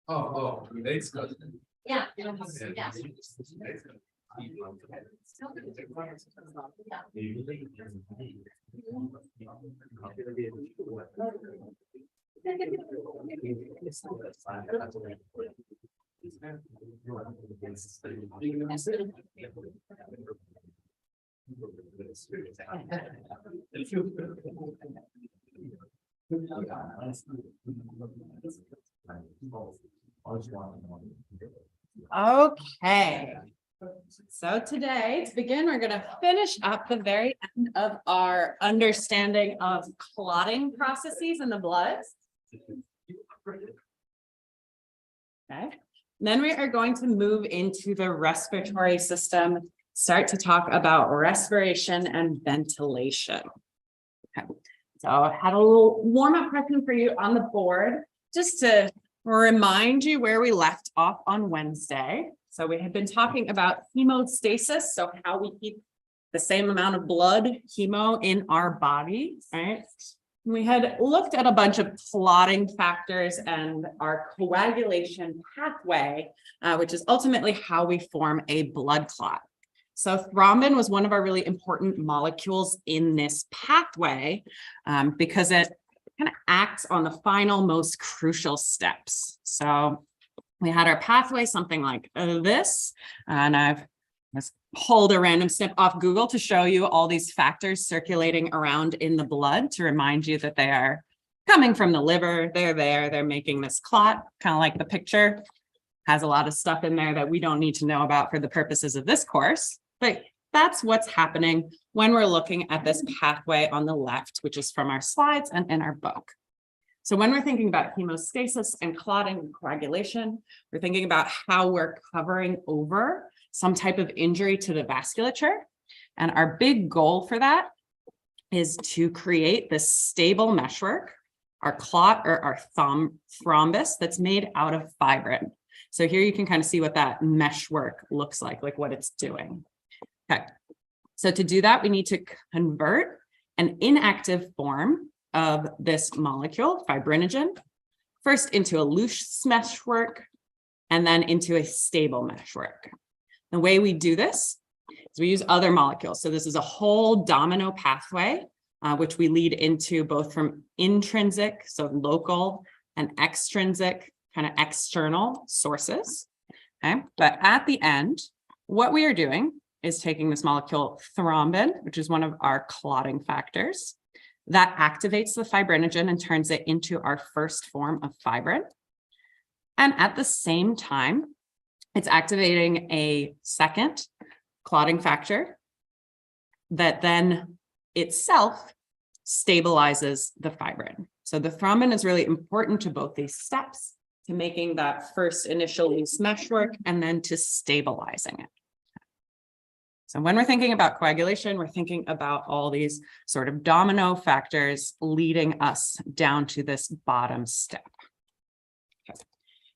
Oh, thanks, good. Yeah. Okay. So today, to begin, we're going to finish up the very end of our understanding of clotting processes in the blood. Okay. Then we are going to move into the respiratory system, start to talk about respiration and ventilation. Okay. So I had a little warm-up question for you on the board, just to remind you where we left off on Wednesday. So we had been talking about hemostasis, so how we keep the same amount of blood, hemo, in our body, right? We had looked at a bunch of clotting factors and our coagulation pathway, which is ultimately how we form a blood clot. So thrombin was one of our really important molecules in this pathway because it kind of acts on the final, most crucial steps. So we had our pathway, something like this, and I've just pulled a random snip off Google to show you all these factors circulating around in the blood to remind you that they are coming from the liver. They're making this clot, kind of like the picture. Has a lot of stuff in there that we don't need to know about for the purposes of this course, but that's what's happening when we're looking at this pathway on the left, which is from our slides and in our book. So when we're thinking about hemostasis and clotting and coagulation, we're thinking about how we're covering over some type of injury to the vasculature. And our big goal for that is to create this stable meshwork, our clot or our thrombus that's made out of fibrin. So here you can kind of see what that meshwork looks like what it's doing. Okay, so to do that, we need to convert an inactive form of this molecule, fibrinogen, first into a loose meshwork and then into a stable meshwork. The way we do this is we use other molecules. So this is a whole domino pathway, which we lead into both from intrinsic, so local, and extrinsic, kind of external sources. Okay, but at the end, what we are doing is taking this molecule thrombin, which is one of our clotting factors, that activates the fibrinogen and turns it into our first form of fibrin. And at the same time, it's activating a second clotting factor that then itself stabilizes the fibrin. So the thrombin is really important to both these steps, to making that first initial loose meshwork and then to stabilizing it. So when we're thinking about coagulation, we're thinking about all these sort of domino factors leading us down to this bottom step. Okay.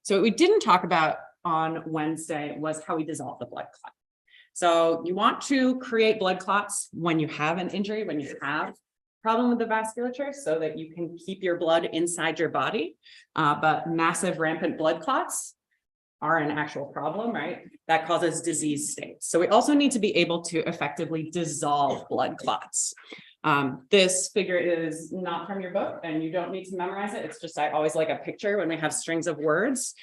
So what we didn't talk about on Wednesday was how we dissolve the blood clot. So you want to create blood clots when you have an injury, when you have a problem with the vasculature, so that you can keep your blood inside your body. But massive rampant blood clots are an actual problem, right? That causes disease states. So we also need to be able to effectively dissolve blood clots. This figure is not from your book and you don't need to memorize it. It's just, I always like a picture when we have strings of words.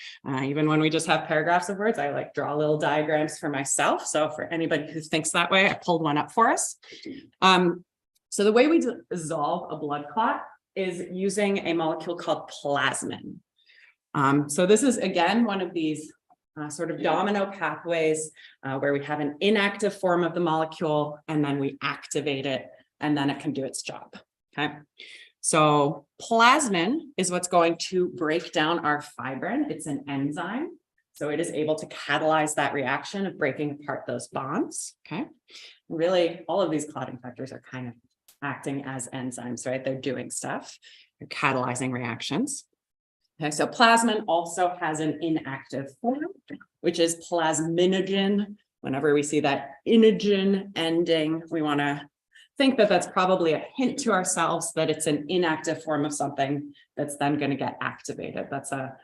Even when we just have paragraphs of words, I like draw little diagrams for myself. So for anybody who thinks that way, I pulled one up for us. So the way we dissolve a blood clot is using a molecule called plasmin. So this is, again, one of these sort of domino pathways where we have an inactive form of the molecule and then we activate it and then it can do its job. Okay, so plasmin is what's going to break down our fibrin. It's an enzyme, so it is able to catalyze that reaction of breaking apart those bonds. Okay, really, all of these clotting factors are kind of acting as enzymes, right? They're doing stuff, they're catalyzing reactions. Okay, so plasmin also has an inactive form, which is plasminogen. Whenever we see that inogen ending, we want to think that that's probably a hint to ourselves that it's an inactive form of something that's then going to get activated. That's a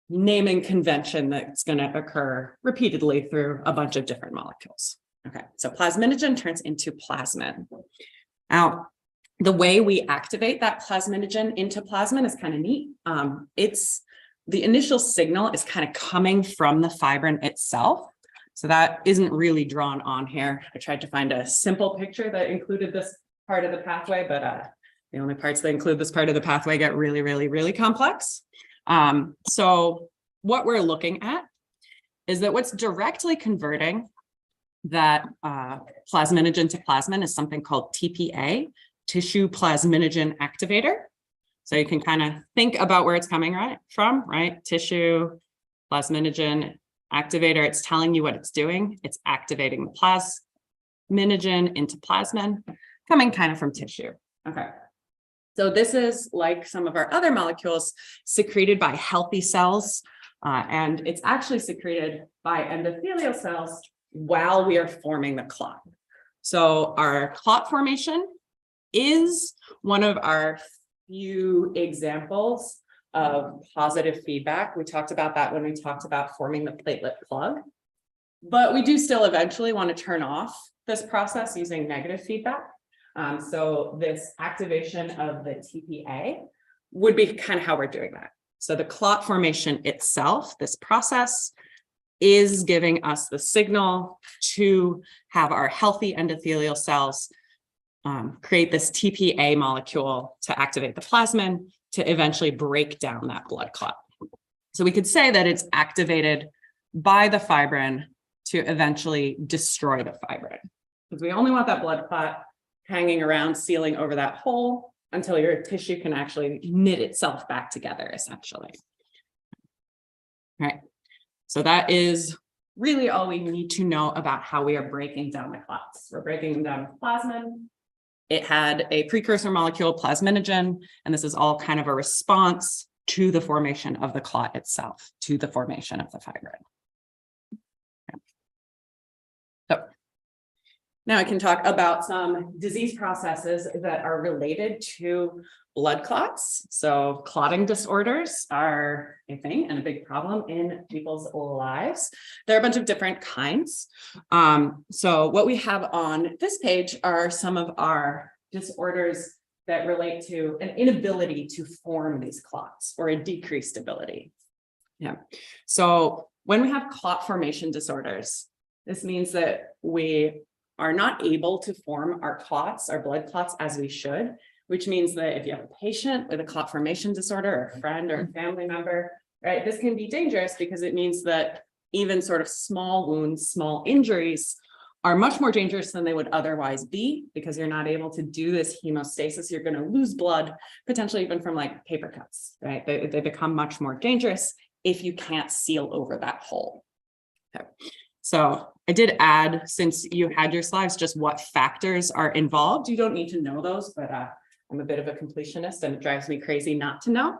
naming convention that's going to occur repeatedly through a bunch of different molecules. Okay, so plasminogen turns into plasmin. Now, the way we activate that plasminogen into plasmin is kind of neat. The initial signal is kind of coming from the fibrin itself. So that isn't really drawn on here. I tried to find a simple picture that included this part of the pathway, but the only parts that include this part of the pathway get really, really, really complex. So what we're looking at is that what's directly converting that plasminogen to plasmin is something called TPA, tissue plasminogen activator. So you can kind of think about where it's coming from, right? Tissue plasminogen activator, it's telling you what it's doing. It's activating the plasminogen into plasmin, coming kind of from tissue. Okay. So this is like some of our other molecules secreted by healthy cells, and it's actually secreted by endothelial cells while we are forming the clot. So our clot formation is one of our few examples of positive feedback. We talked about that when we talked about forming the platelet plug, but we do still eventually want to turn off this process using negative feedback. So this activation of the TPA would be kind of how we're doing that. So the clot formation itself, this process, is giving us the signal to have our healthy endothelial cells create this TPA molecule to activate the plasmin to eventually break down that blood clot. So we could say that it's activated by the fibrin to eventually destroy the fibrin, because we only want that blood clot hanging around, sealing over that hole until your tissue can actually knit itself back together, essentially. All right. So that is really all we need to know about how we are breaking down the clots. We're breaking them down with plasmin. It had a precursor molecule, plasminogen, and this is all kind of a response to the formation of the clot itself, to the formation of the fibrin. Okay. So now I can talk about some disease processes that are related to blood clots. So clotting disorders are a thing and a big problem in people's lives. There are a bunch of different kinds. So what we have on this page are some of our disorders that relate to an inability to form these clots or a decreased ability. Yeah. So when we have clot formation disorders, this means that we are not able to form our clots, our blood clots, as we should, which means that if you have a patient with a clot formation disorder, or a friend or a family member, right, this can be dangerous because it means that even sort of small wounds, small injuries are much more dangerous than they would otherwise be, because you're not able to do this hemostasis. You're going to lose blood, potentially even from like paper cuts, right? They become much more dangerous if you can't seal over that hole. Okay. So I did add, since you had your slides, just what factors are involved. You don't need to know those, but I'm a bit of a completionist and it drives me crazy not to know.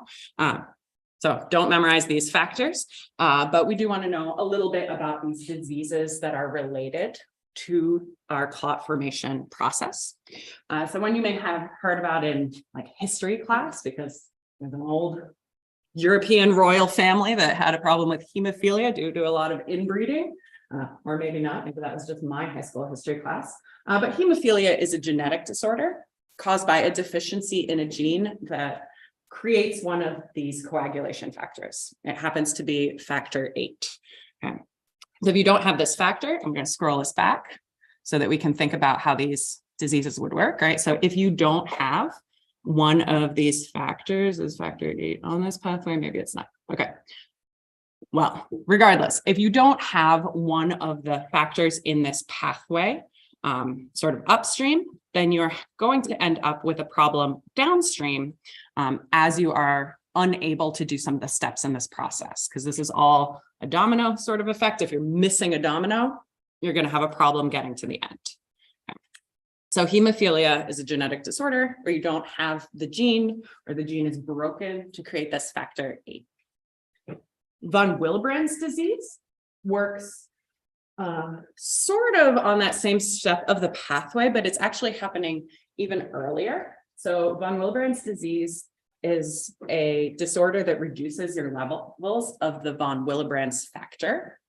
So don't memorize these factors, but we do want to know a little bit about these diseases that are related to our clot formation process. So one you may have heard about in like history class, because there's an old European royal family that had a problem with hemophilia due to a lot of inbreeding. Or maybe not, maybe that was just my high school history class. But hemophilia is a genetic disorder caused by a deficiency in a gene that creates one of these coagulation factors. It happens to be factor 8. Okay. So if you don't have this factor, I'm going to scroll this back so that we can think about how these diseases would work, right? So if you don't have one of these factors, is factor 8 on this pathway? Maybe it's not. Okay. Well, regardless, if you don't have one of the factors in this pathway, sort of upstream, then you're going to end up with a problem downstream as you are unable to do some of the steps in this process, because this is all a domino sort of effect. If you're missing a domino, you're going to have a problem getting to the end. Okay. So hemophilia is a genetic disorder where you don't have the gene, or the gene is broken to create this factor 8. Von Willebrand's disease works sort of on that same step of the pathway, but it's actually happening even earlier. So von Willebrand's disease is a disorder that reduces your levels of the von Willebrand's factor.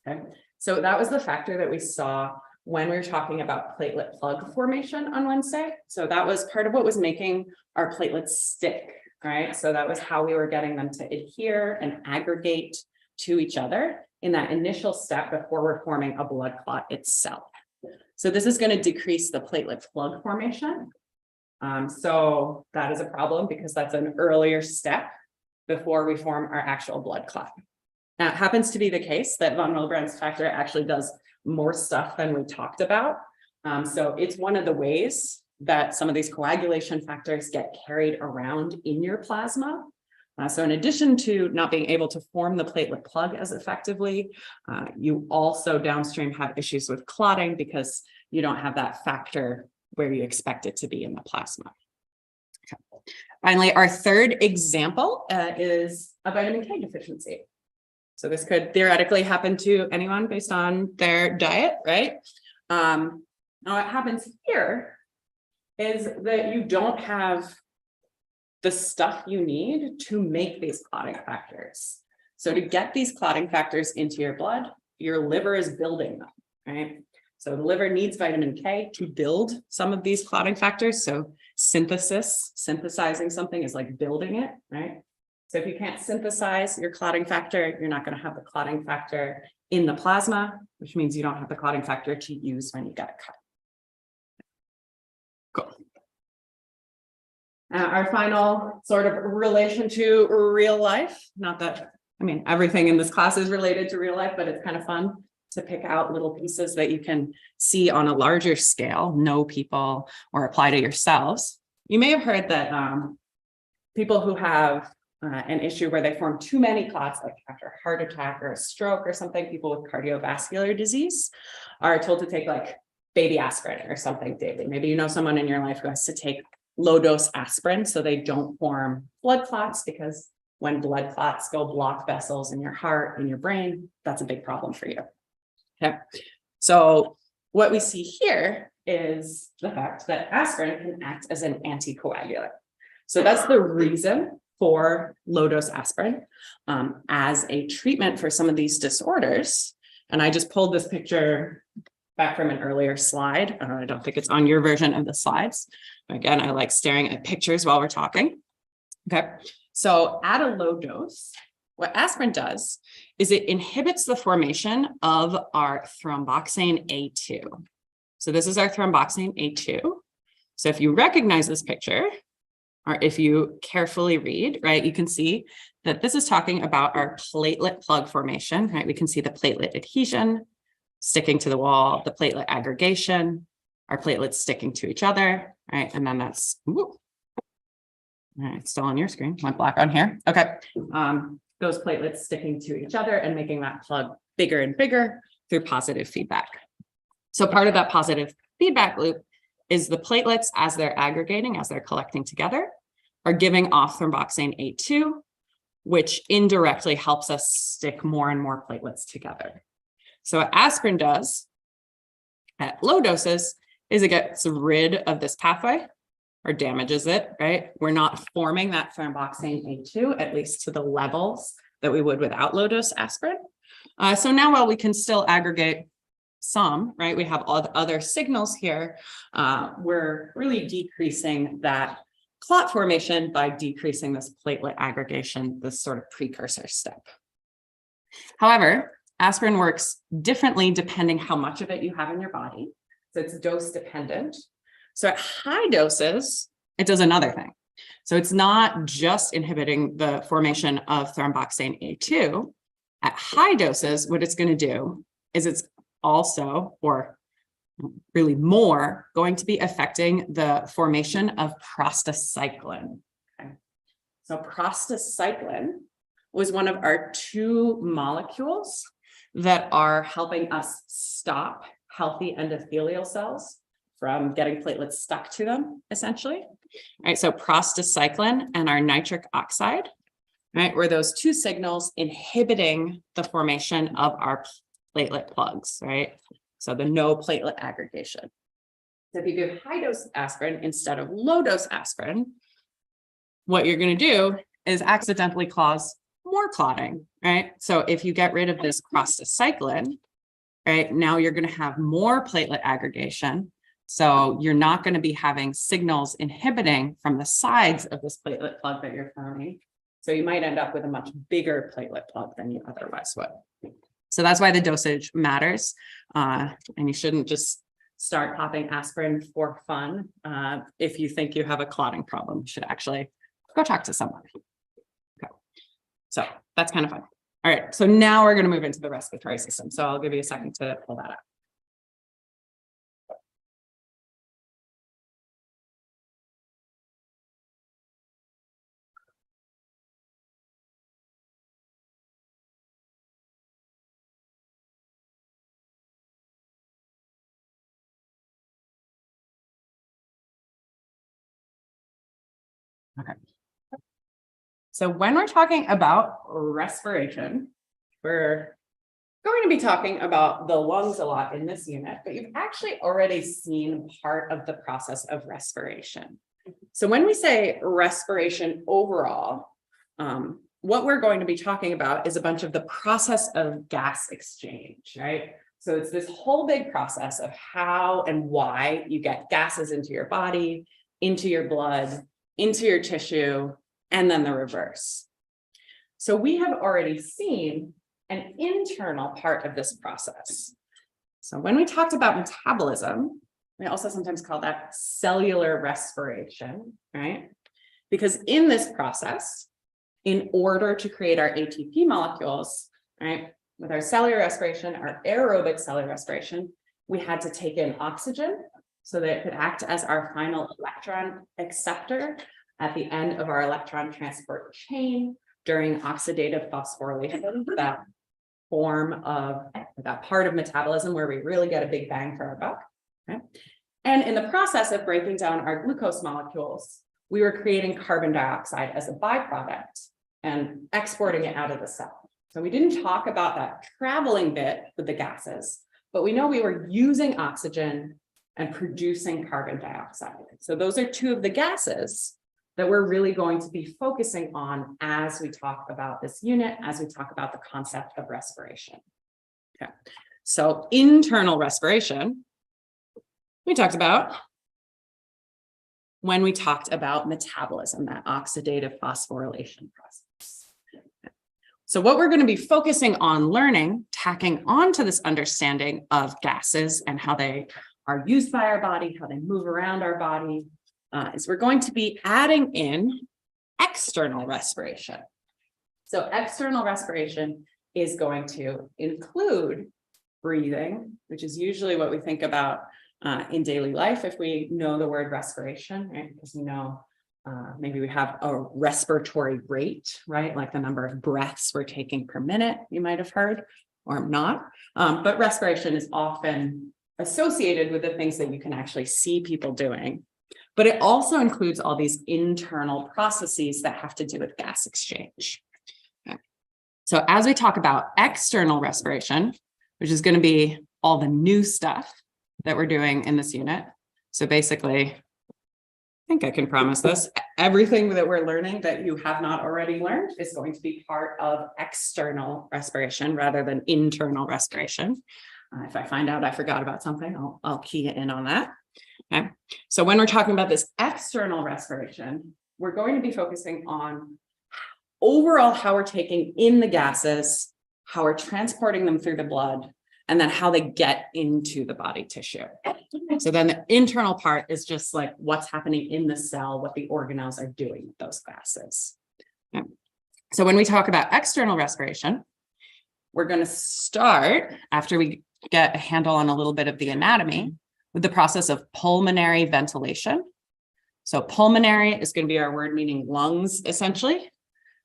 Okay, so that was the factor that we saw when we were talking about platelet plug formation on Wednesday. So that was part of what was making our platelets stick, right? So that was how we were getting them to adhere and aggregate to each other in that initial step before we're forming a blood clot itself. So this is going to decrease the platelet plug formation. So that is a problem because that's an earlier step before we form our actual blood clot. Now, it happens to be the case that von Willebrand's factor actually does more stuff than we talked about. So it's one of the ways that some of these coagulation factors get carried around in your plasma. So in addition to not being able to form the platelet plug as effectively, you also downstream have issues with clotting because you don't have that factor where you expect it to be in the plasma. Okay. Finally, our third example is a vitamin K deficiency. So this could theoretically happen to anyone based on their diet, right? Now what happens here is that you don't have the stuff you need to make these clotting factors. So to get these clotting factors into your blood, your liver is building them, right? So the liver needs vitamin K to build some of these clotting factors. So synthesizing something is like building it, right? So if you can't synthesize your clotting factor, you're not going to have the clotting factor in the plasma, which means you don't have the clotting factor to use when you get a cut. Cool. Our final sort of relation to real life, not that, I mean, everything in this class is related to real life, but it's kind of fun to pick out little pieces that you can see on a larger scale, know people, or apply to yourselves. You may have heard that people who have an issue where they form too many clots, like after a heart attack or a stroke or something, people with cardiovascular disease are told to take like baby aspirin or something daily. Maybe you know someone in your life who has to take low dose aspirin so they don't form blood clots, because when blood clots go block vessels in your heart and your brain, that's a big problem for you. Okay, so what we see here is the fact that aspirin can act as an anticoagulant. So that's the reason for low dose aspirin as a treatment for some of these disorders. And I just pulled this picture back from an earlier slide. I don't think it's on your version of the slides. Again, I like staring at pictures while we're talking. Okay, so at a low dose, what aspirin does is it inhibits the formation of our thromboxane A2. So this is our thromboxane A2. So if you recognize this picture, or if you carefully read, right, you can see that this is talking about our platelet plug formation, right? We can see the platelet adhesion sticking to the wall, the platelet aggregation, our platelets sticking to each other, right? And then that's, all right, it's still on your screen, went black on here. Okay, those platelets sticking to each other and making that plug bigger and bigger through positive feedback. So part of that positive feedback loop is the platelets, as they're aggregating, as they're collecting together, are giving off thromboxane A2, which indirectly helps us stick more and more platelets together. So what aspirin does at low doses is it gets rid of this pathway or damages it, right? We're not forming that thromboxane A2, at least to the levels that we would without low dose aspirin. So now while we can still aggregate some, right, we have all the other signals here, we're really decreasing that clot formation by decreasing this platelet aggregation, this sort of precursor step. However, aspirin works differently depending how much of it you have in your body. So it's dose dependent. So at high doses, it does another thing. So it's not just inhibiting the formation of thromboxane A2. At high doses, what it's going to do is it's also, or really more, going to be affecting the formation of prostacyclin. Okay. So prostacyclin was one of our two molecules that are helping us stop healthy endothelial cells from getting platelets stuck to them, essentially. All right, so prostacyclin and our nitric oxide, right, were those two signals inhibiting the formation of our platelet plugs, right? So the no platelet aggregation. So if you give high dose aspirin instead of low dose aspirin, what you're going to do is accidentally cause more clotting, right? So if you get rid of this prostacyclin, right, now you're going to have more platelet aggregation. So you're not going to be having signals inhibiting from the sides of this platelet plug that you're forming. So you might end up with a much bigger platelet plug than you otherwise would. So that's why the dosage matters. And you shouldn't just start popping aspirin for fun. If you think you have a clotting problem, you should actually go talk to someone. Okay. So that's kind of fun. All right. So now we're going to move into the respiratory system. So I'll give you a second to pull that up. Okay. So when we're talking about respiration, we're going to be talking about the lungs a lot in this unit, but you've actually already seen part of the process of respiration. So when we say respiration overall, what we're going to be talking about is a bunch of the process of gas exchange, right? So it's this whole big process of how and why you get gases into your body, into your blood, into your tissue, and then the reverse. So we have already seen an internal part of this process. So when we talked about metabolism, we also sometimes call that cellular respiration, right? Because in this process, in order to create our ATP molecules, right, with our cellular respiration, our aerobic cellular respiration, we had to take in oxygen so that it could act as our final electron acceptor at the end of our electron transport chain during oxidative phosphorylation, that form of that part of metabolism where we really get a big bang for our buck. Okay? And in the process of breaking down our glucose molecules, we were creating carbon dioxide as a byproduct and exporting it out of the cell. So we didn't talk about that traveling bit with the gases, but we know we were using oxygen and producing carbon dioxide. So those are two of the gases that we're really going to be focusing on as we talk about this unit, as we talk about the concept of respiration. Okay, so internal respiration, we talked about when we talked about metabolism, that oxidative phosphorylation process. So what we're going to be focusing on learning, tacking onto this understanding of gases and how they are used by our body, how they move around our body, is we're going to be adding in external respiration. So external respiration is going to include breathing, which is usually what we think about in daily life if we know the word respiration, right? Because we know maybe we have a respiratory rate, right? Like the number of breaths we're taking per minute, you might have heard, or not. But respiration is often associated with the things that you can actually see people doing. But it also includes all these internal processes that have to do with gas exchange. Okay. So as we talk about external respiration, which is going to be all the new stuff that we're doing in this unit. So basically, I think I can promise this, everything that we're learning that you have not already learned is going to be part of external respiration rather than internal respiration. If I find out I forgot about something, I'll key in on that. Okay. So when we're talking about this external respiration, we're going to be focusing on overall how we're taking in the gases, how we're transporting them through the blood, and then how they get into the body tissue. So then the internal part is just like what's happening in the cell, what the organelles are doing with those gases. Okay. So when we talk about external respiration, we're going to start, after we get a handle on a little bit of the anatomy, with the process of pulmonary ventilation. So pulmonary is going to be our word meaning lungs, essentially.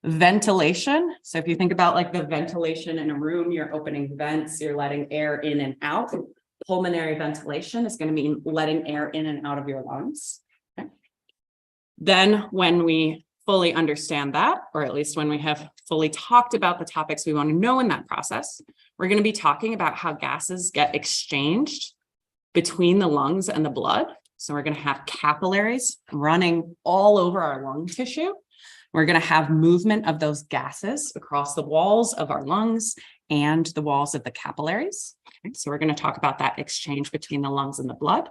Ventilation. So if you think about like the ventilation in a room, you're opening vents, you're letting air in and out. Pulmonary ventilation is going to mean letting air in and out of your lungs. Okay. Then when we fully understand that, or at least when we have fully talked about the topics we want to know in that process, we're going to be talking about how gases get exchanged between the lungs and the blood. So we're going to have capillaries running all over our lung tissue. We're going to have movement of those gases across the walls of our lungs and the walls of the capillaries. Okay, so we're going to talk about that exchange between the lungs and the blood.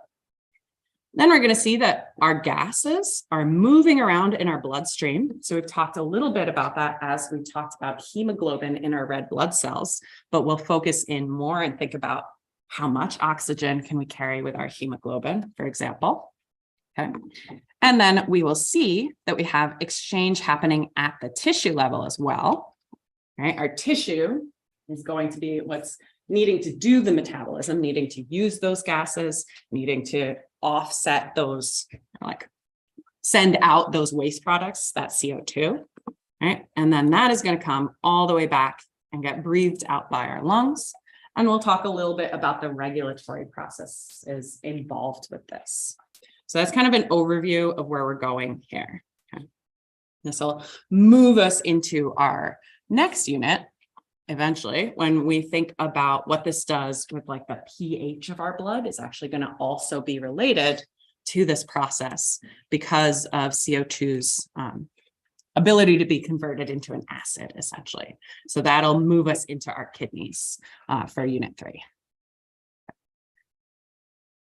Then we're going to see that our gases are moving around in our bloodstream. So we've talked a little bit about that as we talked about hemoglobin in our red blood cells, but we'll focus in more and think about how much oxygen can we carry with our hemoglobin, for example. Okay. And then we will see that we have exchange happening at the tissue level as well. Right? Our tissue is going to be what's needing to do the metabolism, needing to use those gases, needing to offset those, like send out those waste products, that CO2, right? And then that is going to come all the way back and get breathed out by our lungs. And we'll talk a little bit about the regulatory processes involved with this. So that's kind of an overview of where we're going here. Okay. This will move us into our next unit eventually, when we think about what this does with like the pH of our blood is actually going to also be related to this process because of CO2's ability to be converted into an acid, essentially. So that'll move us into our kidneys for unit 3.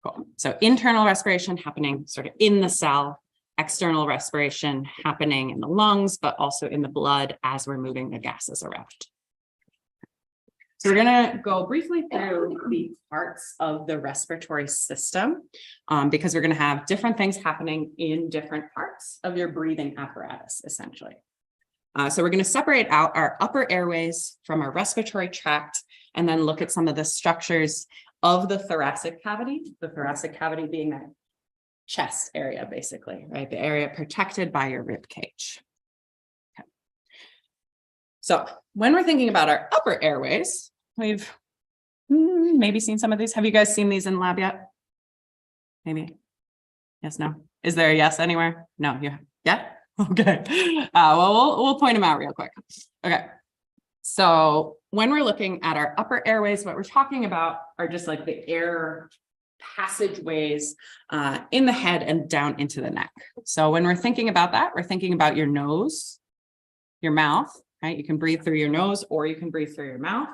Cool. So internal respiration happening sort of in the cell, external respiration happening in the lungs, but also in the blood as we're moving the gases around. So we're going to go briefly through the parts of the respiratory system because we're going to have different things happening in different parts of your breathing apparatus, essentially. So we're going to separate out our upper airways from our respiratory tract and then look at some of the structures of the thoracic cavity being that chest area, basically, right? The area protected by your rib cage. Okay. So when we're thinking about our upper airways, we've maybe seen some of these. Have you guys seen these in lab yet? Maybe. Yes, no. Is there a yes anywhere? No, you have. Yeah? Okay. Well, we'll point them out real quick. Okay. So when we're looking at our upper airways, what we're talking about are just like the air passageways in the head and down into the neck. So when we're thinking about that, we're thinking about your nose, your mouth, right? You can breathe through your nose or you can breathe through your mouth.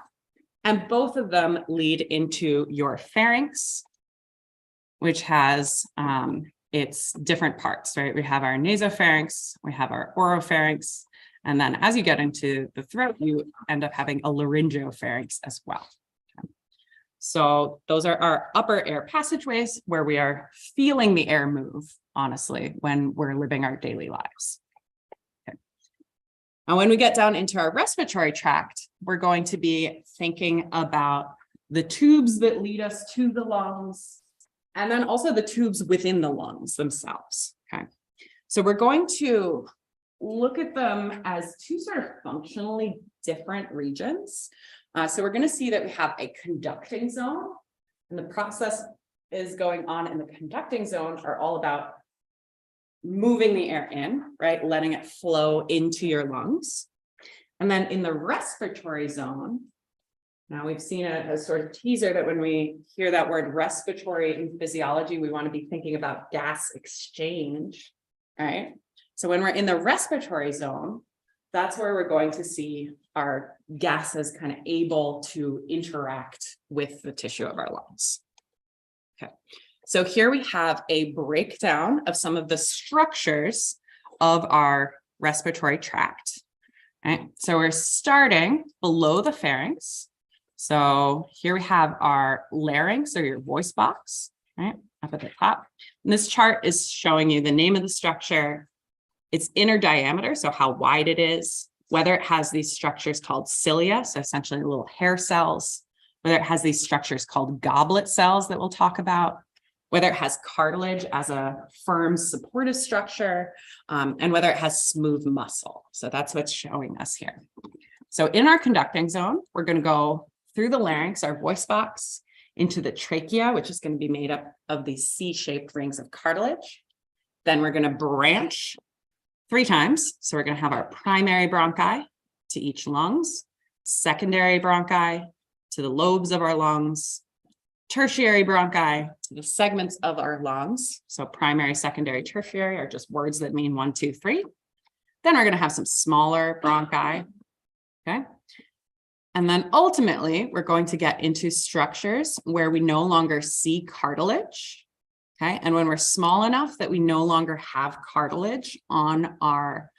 And both of them lead into your pharynx, which has its different parts, right? We have our nasopharynx, we have our oropharynx, and then as you get into the throat, you end up having a laryngopharynx as well. So those are our upper air passageways where we are feeling the air move, honestly, when we're living our daily lives. Okay. And when we get down into our respiratory tract, we're going to be thinking about the tubes that lead us to the lungs, and then also the tubes within the lungs themselves. Okay. So we're going to look at them as two sort of functionally different regions. So we're going to see that we have a conducting zone, and the process is going on in the conducting zone are all about moving the air in, right? Letting it flow into your lungs. And then in the respiratory zone, now we've seen a sort of teaser that when we hear that word respiratory in physiology, we want to be thinking about gas exchange, right? So when we're in the respiratory zone, that's where we're going to see our gases kind of able to interact with the tissue of our lungs. Okay, so here we have a breakdown of some of the structures of our respiratory tract. Right? So we're starting below the pharynx. So here we have our larynx, or your voice box, right, up at the top. And this chart is showing you the name of the structure, its inner diameter, so how wide it is, whether it has these structures called cilia, so essentially little hair cells, whether it has these structures called goblet cells that we'll talk about, whether it has cartilage as a firm supportive structure, and whether it has smooth muscle. So that's what's showing us here. So in our conducting zone, we're going to go through the larynx, our voice box, into the trachea, which is going to be made up of these C-shaped rings of cartilage. Then we're going to branch 3 times. So we're going to have our primary bronchi to each lungs, secondary bronchi to the lobes of our lungs, tertiary bronchi to the segments of our lungs. So primary, secondary, tertiary are just words that mean 1, 2, 3. Then we're going to have some smaller bronchi. Okay. And then ultimately, we're going to get into structures where we no longer see cartilage. Okay. And when we're small enough that we no longer have cartilage on our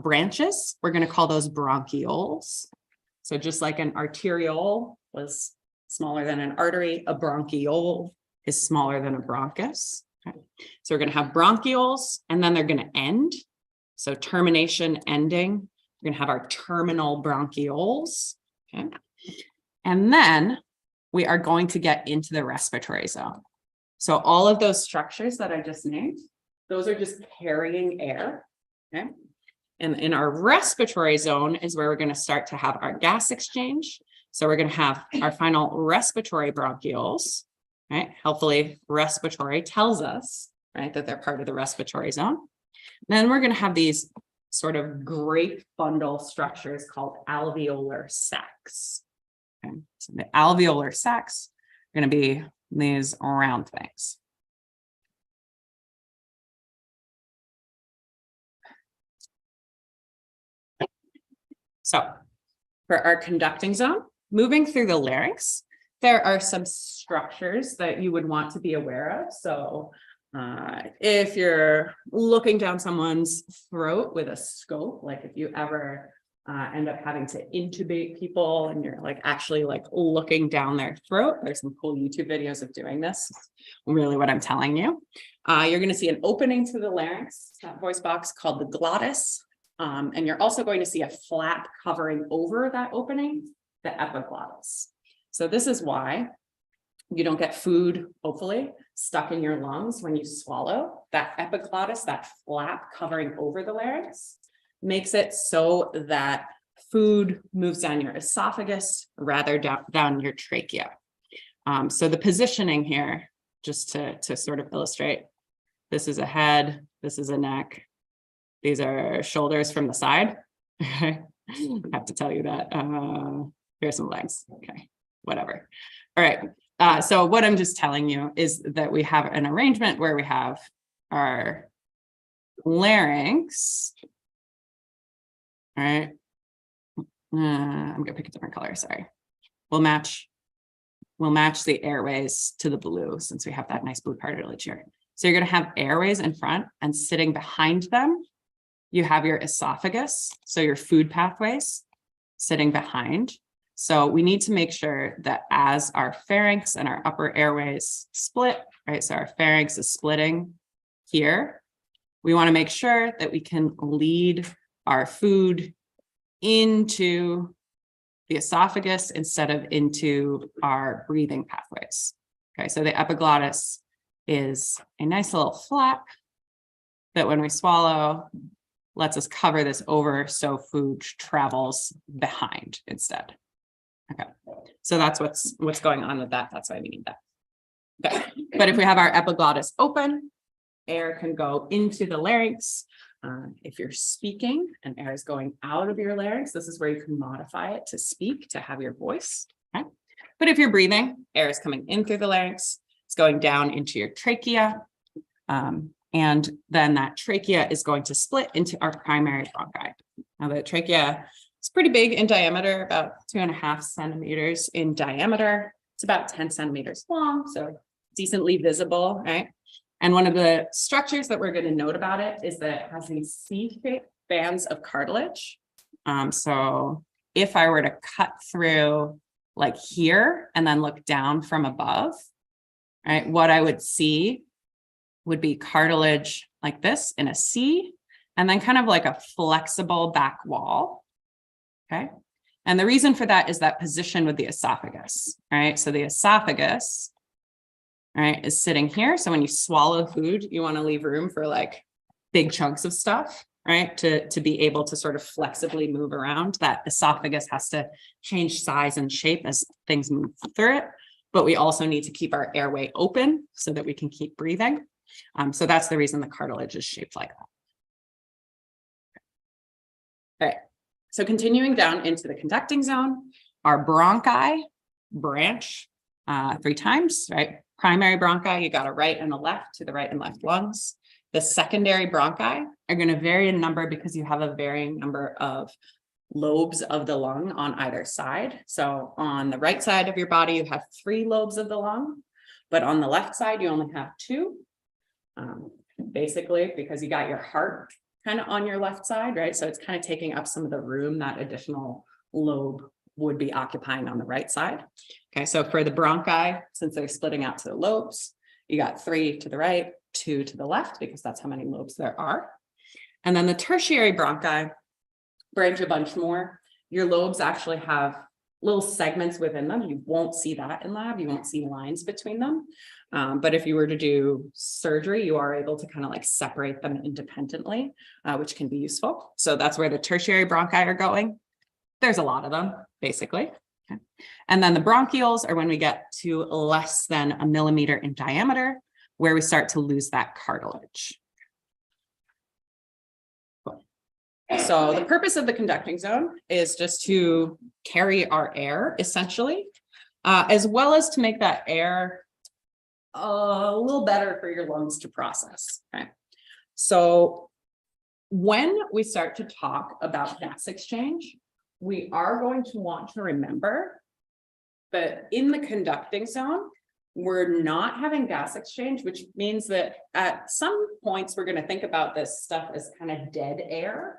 branches, we're going to call those bronchioles. So just like an arteriole was smaller than an artery, a bronchiole is smaller than a bronchus. Okay. So we're going to have bronchioles, and then they're going to end. So termination, ending. We're going to have our terminal bronchioles. Okay. And then we are going to get into the respiratory zone. So all of those structures that I just named, those are just carrying air. Okay. And in our respiratory zone is where we're going to start to have our gas exchange. So we're going to have our final respiratory bronchioles, right? Hopefully respiratory tells us, right, that they're part of the respiratory zone. Then we're going to have these sort of grape bundle structures called alveolar sacs. Okay. So the alveolar sacs are going to be these round things. So for our conducting zone, moving through the larynx, there are some structures that you would want to be aware of. So if you're looking down someone's throat with a scope, like if you ever end up having to intubate people and you're like actually like looking down their throat, there's some cool YouTube videos of doing this. Really what I'm telling you. You're going to see an opening to the larynx, that voice box called the glottis. And you're also going to see a flap covering over that opening, the epiglottis. So this is why you don't get food, hopefully, stuck in your lungs when you swallow. That epiglottis, that flap covering over the larynx, makes it so that food moves down your esophagus rather down your trachea. So the positioning here, just to sort of illustrate, this is a head, this is a neck. These are shoulders from the side. Okay. I have to tell you that. Here's some legs. Okay, whatever. All right. So what I'm just telling you is that we have an arrangement where we have our larynx. All right. I'm going to pick a different color. Sorry. We'll match the airways to the blue since we have that nice blue cartilage here. So you're going to have airways in front, and sitting behind them, you have your esophagus, so your food pathways sitting behind. So we need to make sure that as our pharynx and our upper airways split, right? So our pharynx is splitting here. We want to make sure that we can lead our food into the esophagus instead of into our breathing pathways. Okay, so the epiglottis is a nice little flap that when we swallow, lets us cover this over so food travels behind instead. Okay, so that's what's going on with that. That's why we need that. Okay, but if we have our epiglottis open, air can go into the larynx. If you're speaking and air is going out of your larynx, this is where you can modify it to speak, to have your voice. Okay, but if you're breathing, air is coming in through the larynx. It's going down into your trachea. And then that trachea is going to split into our primary bronchi. Now the trachea is pretty big in diameter, about 2.5 centimeters in diameter. It's about 10 centimeters long, so decently visible, right? And one of the structures that we're going to note about it is that it has these C-shaped bands of cartilage. So if I were to cut through like here and then look down from above, right, what I would see would be cartilage like this in a C, and then kind of like a flexible back wall. Okay. And the reason for that is that position with the esophagus, right? So the esophagus, right, is sitting here. So when you swallow food, you want to leave room for like big chunks of stuff, right? To be able to sort of flexibly move around. That esophagus has to change size and shape as things move through it. But we also need to keep our airway open so that we can keep breathing. So that's the reason the cartilage is shaped like that. Okay, so continuing down into the conducting zone, our bronchi branch 3 times, right? Primary bronchi, you got a right and a left to the right and left lungs. The secondary bronchi are going to vary in number because you have a varying number of lobes of the lung on either side. So on the right side of your body, you have 3 lobes of the lung, but on the left side, you only have 2. Basically, because you got your heart kind of on your left side, right? So it's kind of taking up some of the room that additional lobe would be occupying on the right side. Okay, so for the bronchi, since they're splitting out to the lobes, you got 3 to the right, 2 to the left, because that's how many lobes there are. And then the tertiary bronchi branch a bunch more. Your lobes actually have little segments within them. You won't see that in lab. You won't see lines between them. But if you were to do surgery, you are able to kind of like separate them independently, which can be useful. So that's where the tertiary bronchi are going. There's a lot of them, basically. Okay. And then the bronchioles are when we get to less than 1 millimeter in diameter, where we start to lose that cartilage. Cool. So the purpose of the conducting zone is just to carry our air, essentially, as well as to make that air a little better for your lungs to process. Okay. So when we start to talk about gas exchange, we are going to want to remember that in the conducting zone, we're not having gas exchange, which means that at some points, we're going to think about this stuff as kind of dead air,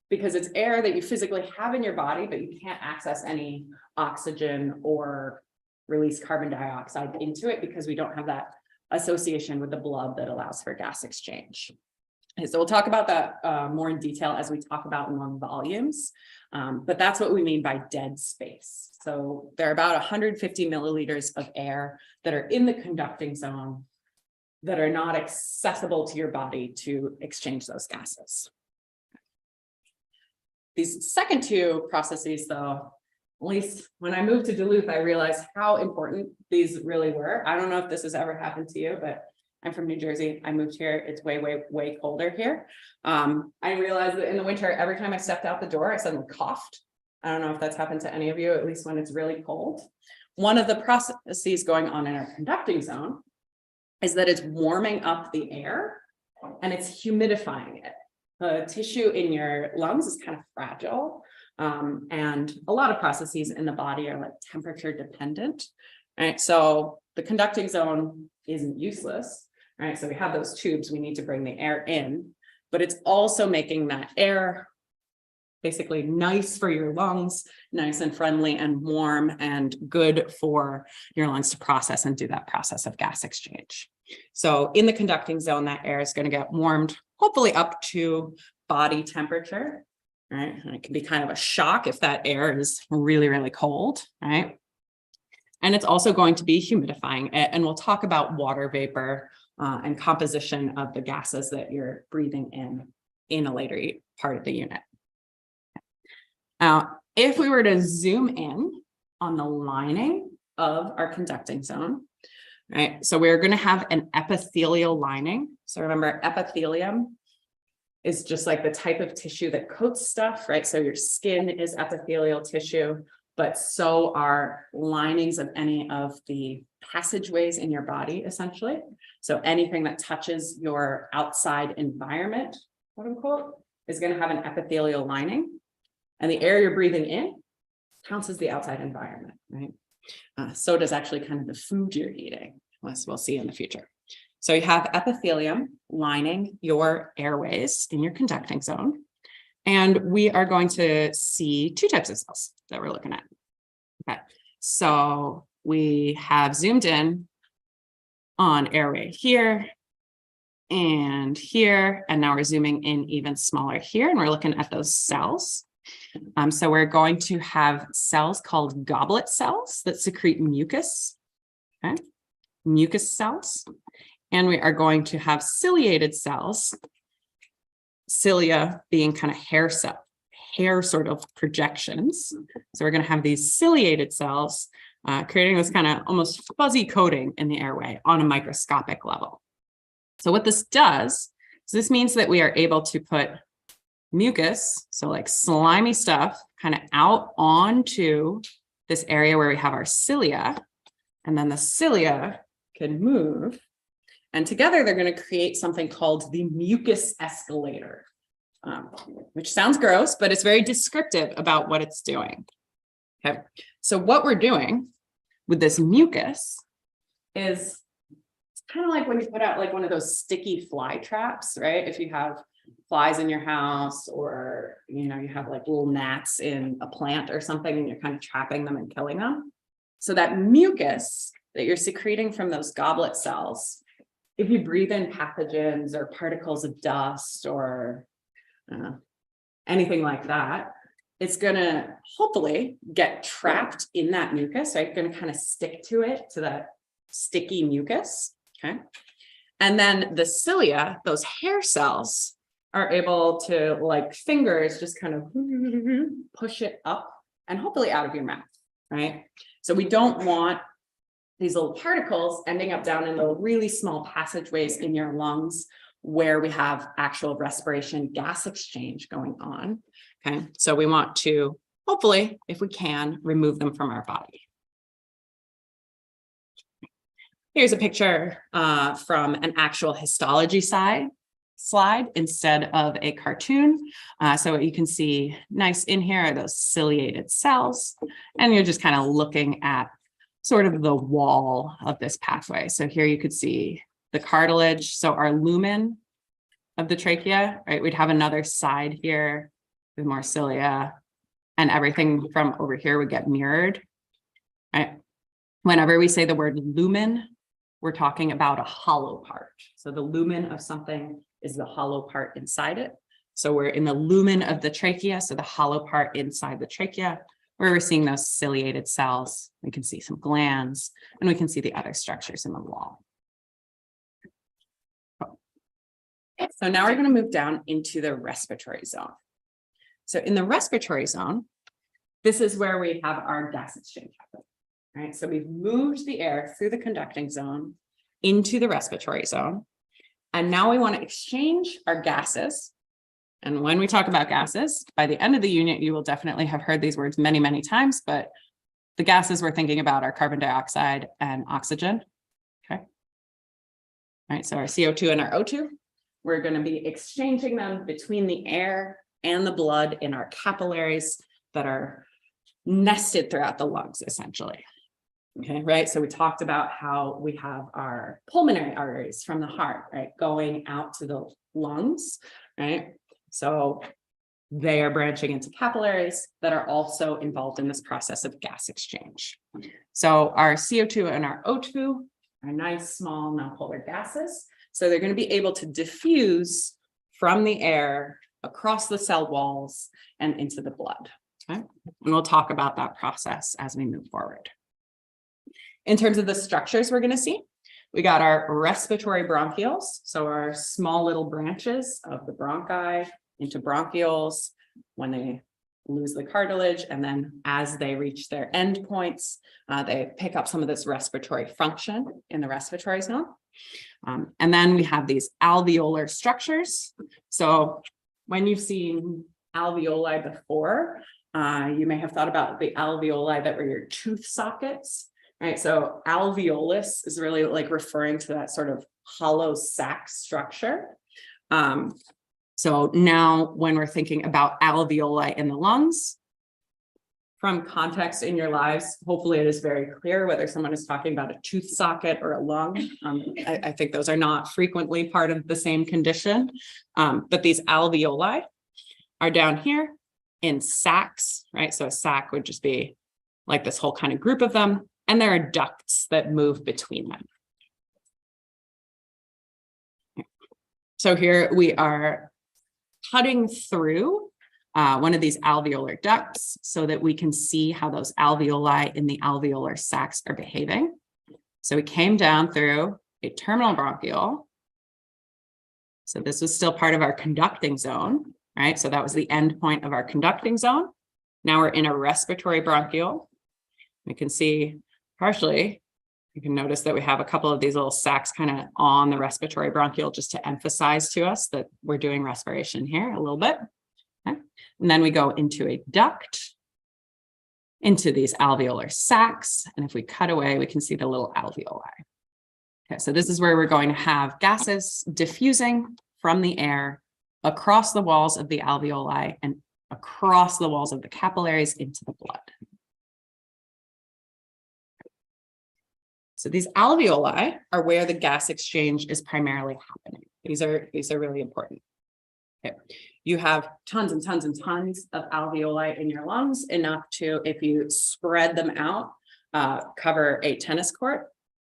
because it's air that you physically have in your body, but you can't access any oxygen or release carbon dioxide into it because we don't have that association with the blood that allows for gas exchange. Okay, so we'll talk about that more in detail as we talk about lung volumes, but that's what we mean by dead space. So there are about 150 milliliters of air that are in the conducting zone that are not accessible to your body to exchange those gases. These second 2 processes, though, at least when I moved to Duluth, I realized how important these really were. I don't know if this has ever happened to you, but I'm from New Jersey. I moved here. It's way, way, way colder here. I realized that in the winter, every time I stepped out the door, I suddenly coughed. I don't know if that's happened to any of you, at least when it's really cold. One of the processes going on in our conducting zone is that it's warming up the air and it's humidifying it. The tissue in your lungs is kind of fragile. And a lot of processes in the body are like temperature dependent, right? So the conducting zone isn't useless, right? So we have those tubes, we need to bring the air in, but it's also making that air basically nice for your lungs, nice and friendly and warm and good for your lungs to process and do that process of gas exchange. So in the conducting zone, that air is going to get warmed, hopefully up to body temperature. Right? And it can be kind of a shock if that air is really, really cold, right? And it's also going to be humidifying it. And we'll talk about water vapor and composition of the gases that you're breathing in a later part of the unit. Now, if we were to zoom in on the lining of our conducting zone, right? So we're going to have an epithelial lining. So remember, epithelium is just like the type of tissue that coats stuff, right? So your skin is epithelial tissue, but so are linings of any of the passageways in your body, essentially. So anything that touches your outside environment, quote unquote, is going to have an epithelial lining. And the air you're breathing in counts as the outside environment, right? So does actually kind of the food you're eating, as we'll see in the future. So you have epithelium lining your airways in your conducting zone. And we are going to see 2 types of cells that we're looking at. Okay, so we have zoomed in on airway here and here, and now we're zooming in even smaller here, and we're looking at those cells. So we're going to have cells called goblet cells that secrete mucus, okay? Mucus cells. And we are going to have ciliated cells, cilia being kind of hair sort of projections. So we're going to have these ciliated cells creating this kind of almost fuzzy coating in the airway on a microscopic level. So what this does is this means that we are able to put mucus, so like slimy stuff, kind of out onto this area where we have our cilia, and then the cilia can move And together they're going to create something called the mucus escalator, which sounds gross, but it's very descriptive about what it's doing. Okay, so what we're doing with this mucus is it's kind of like when you put out like one of those sticky fly traps, right? If you have flies in your house, or you have like little gnats in a plant or something, and you're kind of trapping them and killing them. So that mucus that you're secreting from those goblet cells, if you breathe in pathogens or particles of dust or anything like that, it's going to hopefully get trapped in that mucus, right? Going to kind of stick to it, to that sticky mucus. Okay. And then the cilia, those hair cells, are able to, like fingers, just kind of push it up and hopefully out of your mouth, right? So we don't want these little particles ending up down in the really small passageways in your lungs where we have actual respiration gas exchange going on. Okay, so we want to hopefully, if we can, remove them from our body. Here's a picture from an actual histology slide instead of a cartoon. So what you can see nice in here are those ciliated cells, and you're just kind of looking at sort of the wall of this pathway. So here you could see the cartilage. So our lumen of the trachea, right? We'd have another side here with more cilia, and everything from over here would get mirrored, right? Whenever we say the word lumen, we're talking about a hollow part. So the lumen of something is the hollow part inside it. So we're in the lumen of the trachea, so the hollow part inside the trachea, where we're seeing those ciliated cells. We can see some glands, and we can see the other structures in the wall. So now we're going to move down into the respiratory zone. So in the respiratory zone, this is where we have our gas exchange happening, right? So we've moved the air through the conducting zone into the respiratory zone. And now we want to exchange our gases. And when we talk about gases, by the end of the unit, you will definitely have heard these words many, many times, but the gases we're thinking about are carbon dioxide and oxygen. Okay. All right, so our CO2 and our O2, we're going to be exchanging them between the air and the blood in our capillaries that are nested throughout the lungs, essentially. Okay, right? So we talked about how we have our pulmonary arteries from the heart, right, going out to the lungs, right? So they are branching into capillaries that are also involved in this process of gas exchange. So our CO2 and our O2 are nice, small, nonpolar gases. So they're going to be able to diffuse from the air across the cell walls and into the blood. Okay, and we'll talk about that process as we move forward. In terms of the structures we're going to see, we got our respiratory bronchioles, so our small little branches of the bronchi into bronchioles when they lose the cartilage, and then as they reach their end points, they pick up some of this respiratory function in the respiratory zone. And then we have these alveolar structures. So when you've seen alveoli before, you may have thought about the alveoli that were your tooth sockets. Right, so alveolus is really like referring to that sort of hollow sac structure. So now when we're thinking about alveoli in the lungs, from context in your lives, hopefully it is very clear whether someone is talking about a tooth socket or a lung. I think those are not frequently part of the same condition, but these alveoli are down here in sacs, right? So a sac would just be like this whole kind of group of them. And there are ducts that move between them. So here we are cutting through one of these alveolar ducts so that we can see how those alveoli in the alveolar sacs are behaving. So we came down through a terminal bronchiole. So this was still part of our conducting zone, right? So that was the end point of our conducting zone. Now we're in a respiratory bronchiole. We can see partially, you can notice that we have a couple of these little sacs kind of on the respiratory bronchiole just to emphasize to us that we're doing respiration here a little bit. Okay. And then we go into a duct, into these alveolar sacs. And if we cut away, we can see the little alveoli. Okay, so this is where we're going to have gases diffusing from the air across the walls of the alveoli and across the walls of the capillaries into the blood. So these alveoli are where the gas exchange is primarily happening. These are really important. Okay. You have tons and tons and tons of alveoli in your lungs, enough to, if you spread them out, cover a tennis court.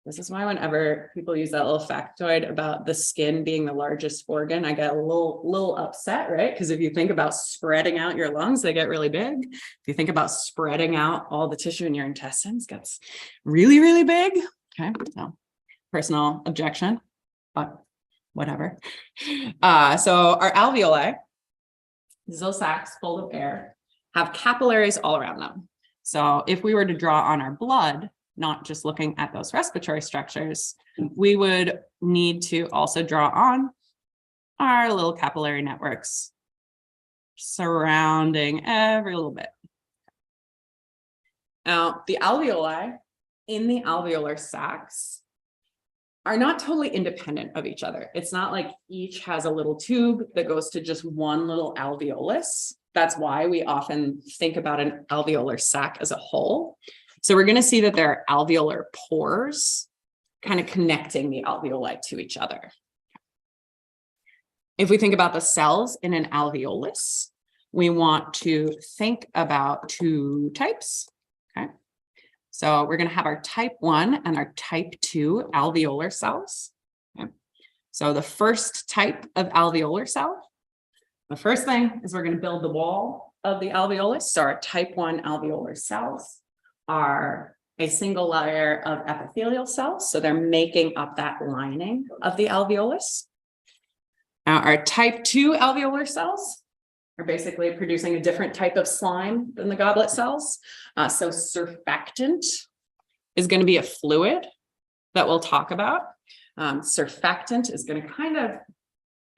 This is why whenever people use that little factoid about the skin being the largest organ, I get a little upset, right? Because if you think about spreading out your lungs, they get really big. If you think about spreading out all the tissue in your intestines, it gets really, really big. Okay, so personal objection, but whatever. So our alveoli, these little sacs full of air, have capillaries all around them. So if we were to draw on our blood, not just looking at those respiratory structures, we would need to also draw on our little capillary networks surrounding every little bit. Now, the alveoli in the alveolar sacs are not totally independent of each other. It's not like each has a little tube that goes to just one little alveolus. That's why we often think about an alveolar sac as a whole. So we're going to see that there are alveolar pores kind of connecting the alveoli to each other. If we think about the cells in an alveolus, we want to think about two types. Okay. So we're going to have our type 1 and our type 2 alveolar cells. Okay. So the first type of alveolar cell, the first thing is we're going to build the wall of the alveolus. So our type 1 alveolar cells are a single layer of epithelial cells. So they're making up that lining of the alveolus. Now, our type 2 alveolar cells are basically producing a different type of slime than the goblet cells. So surfactant is going to be a fluid that we'll talk about. Surfactant is going to kind of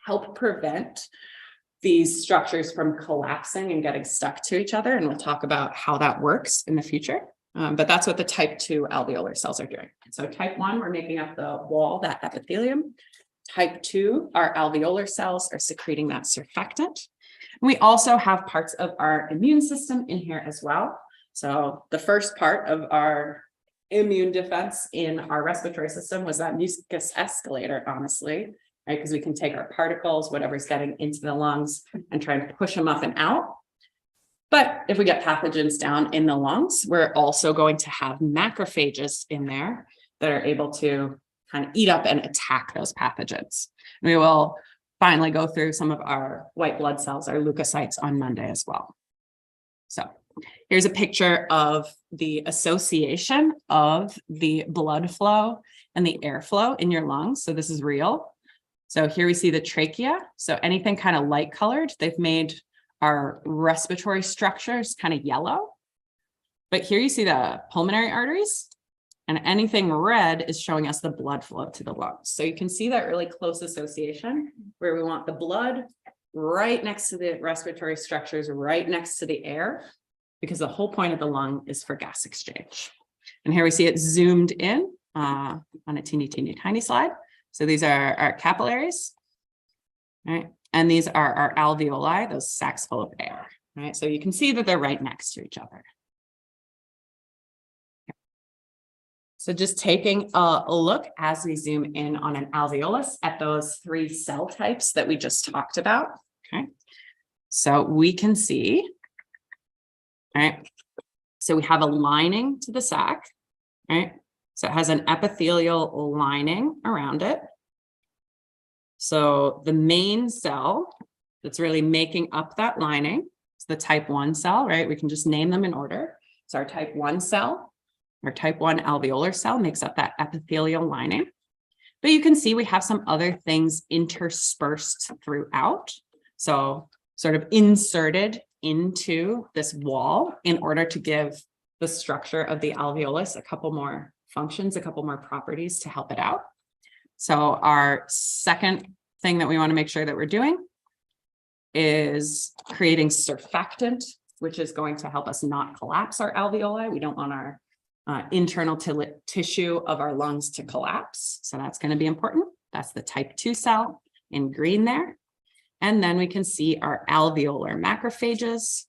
help prevent these structures from collapsing and getting stuck to each other. And we'll talk about how that works in the future. But that's what the type 2 alveolar cells are doing. So type 1, we're making up the wall, that epithelium. Type 2, our alveolar cells are secreting that surfactant. And we also have parts of our immune system in here as well. So the first part of our immune defense in our respiratory system was that mucus escalator, honestly, right? Because we can take our particles, whatever's getting into the lungs, and try and push them up and out. But if we get pathogens down in the lungs, we're also going to have macrophages in there that are able to kind of eat up and attack those pathogens. And we will finally go through some of our white blood cells, our leukocytes, on Monday as well. So here's a picture of the association of the blood flow and the airflow in your lungs. So this is real. So here we see the trachea. So anything kind of light colored, they've made our respiratory structures kind of yellow. But here you see the pulmonary arteries, and anything red is showing us the blood flow to the lungs. So you can see that really close association where we want the blood right next to the respiratory structures, right next to the air, because the whole point of the lung is for gas exchange. And here we see it zoomed in on a teeny, teeny, tiny slide. So these are our capillaries, right? And these are our alveoli, those sacs full of air, right? So you can see that they're right next to each other. So just taking a look as we zoom in on an alveolus at those 3 cell types that we just talked about, okay? So we can see, right? So we have a lining to the sac, right? So it has an epithelial lining around it. So the main cell that's really making up that lining is the type 1 cell, right? We can just name them in order. So our type 1 cell, our type 1 alveolar cell makes up that epithelial lining. But you can see we have some other things interspersed throughout. So sort of inserted into this wall in order to give the structure of the alveolus a couple more functions, a couple more properties to help it out. So our second thing that we want to make sure that we're doing is creating surfactant, which is going to help us not collapse our alveoli. We don't want our internal tissue of our lungs to collapse. So that's going to be important. That's the type 2 cell in green there. And then we can see our alveolar macrophages,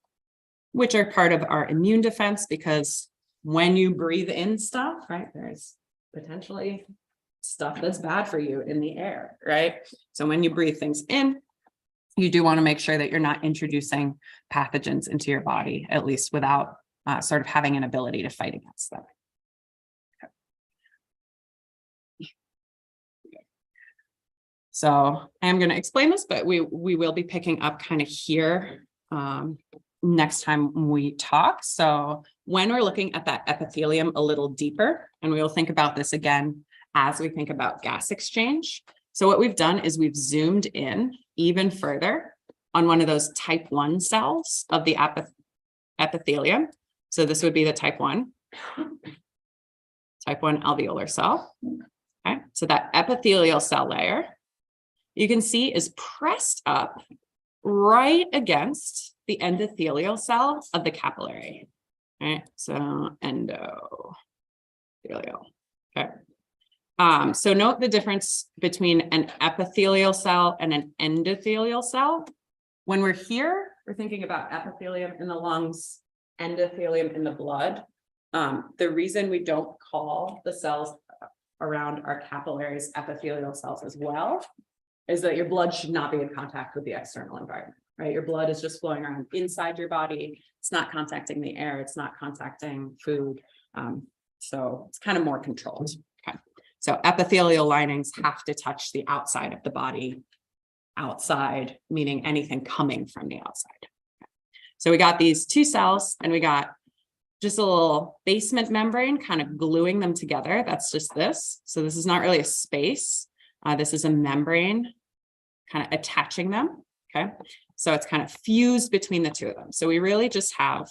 which are part of our immune defense, because when you breathe in stuff, right, there's potentially stuff that's bad for you in the air, right? So when you breathe things in, you do want to make sure that you're not introducing pathogens into your body, at least without sort of having an ability to fight against them. So I'm going to explain this, but we will be picking up kind of here next time we talk. So when we're looking at that epithelium a little deeper, and we will think about this again as we think about gas exchange. So what we've done is we've zoomed in even further on one of those type 1 cells of the epithelium. So this would be the type 1 alveolar cell. Okay, so that epithelial cell layer, you can see, is pressed up right against the endothelial cell of the capillary. Right, so endothelial. Okay. So note the difference between an epithelial cell and an endothelial cell. When we're here, we're thinking about epithelium in the lungs, endothelium in the blood. The reason we don't call the cells around our capillaries epithelial cells as well is that your blood should not be in contact with the external environment, right? Your blood is just flowing around inside your body. It's not contacting the air. It's not contacting food. So it's kind of more controlled. Okay. So epithelial linings have to touch the outside of the body. Outside, meaning anything coming from the outside. Okay. So we got these 2 cells, and we got just a little basement membrane kind of gluing them together. That's just this. So this is not really a space. This is a membrane kind of attaching them. Okay. So it's kind of fused between the 2 of them. So we really just have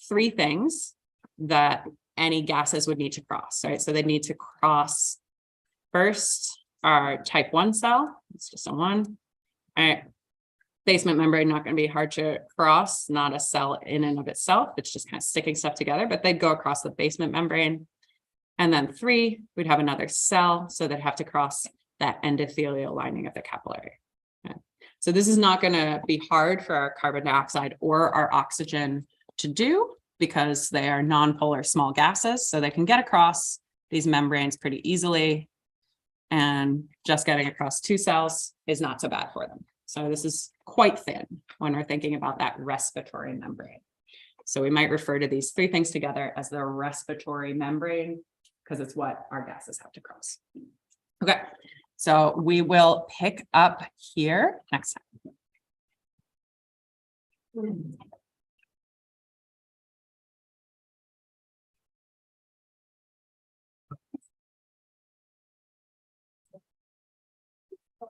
3 things that any gases would need to cross, right? So they need to cross first our type 1 cell. It's just a 1. All right. Basement membrane, not going to be hard to cross, not a cell in and of itself. It's just kind of sticking stuff together, but they'd go across the basement membrane. And then 3, we'd have another cell. So they'd have to cross that endothelial lining of the capillary. Okay. So this is not going to be hard for our carbon dioxide or our oxygen to do, because they are nonpolar small gases. So they can get across these membranes pretty easily. And just getting across 2 cells is not so bad for them. So this is quite thin when we're thinking about that respiratory membrane. So we might refer to these 3 things together as the respiratory membrane, because it's what our gases have to cross. Okay, so we will pick up here next time.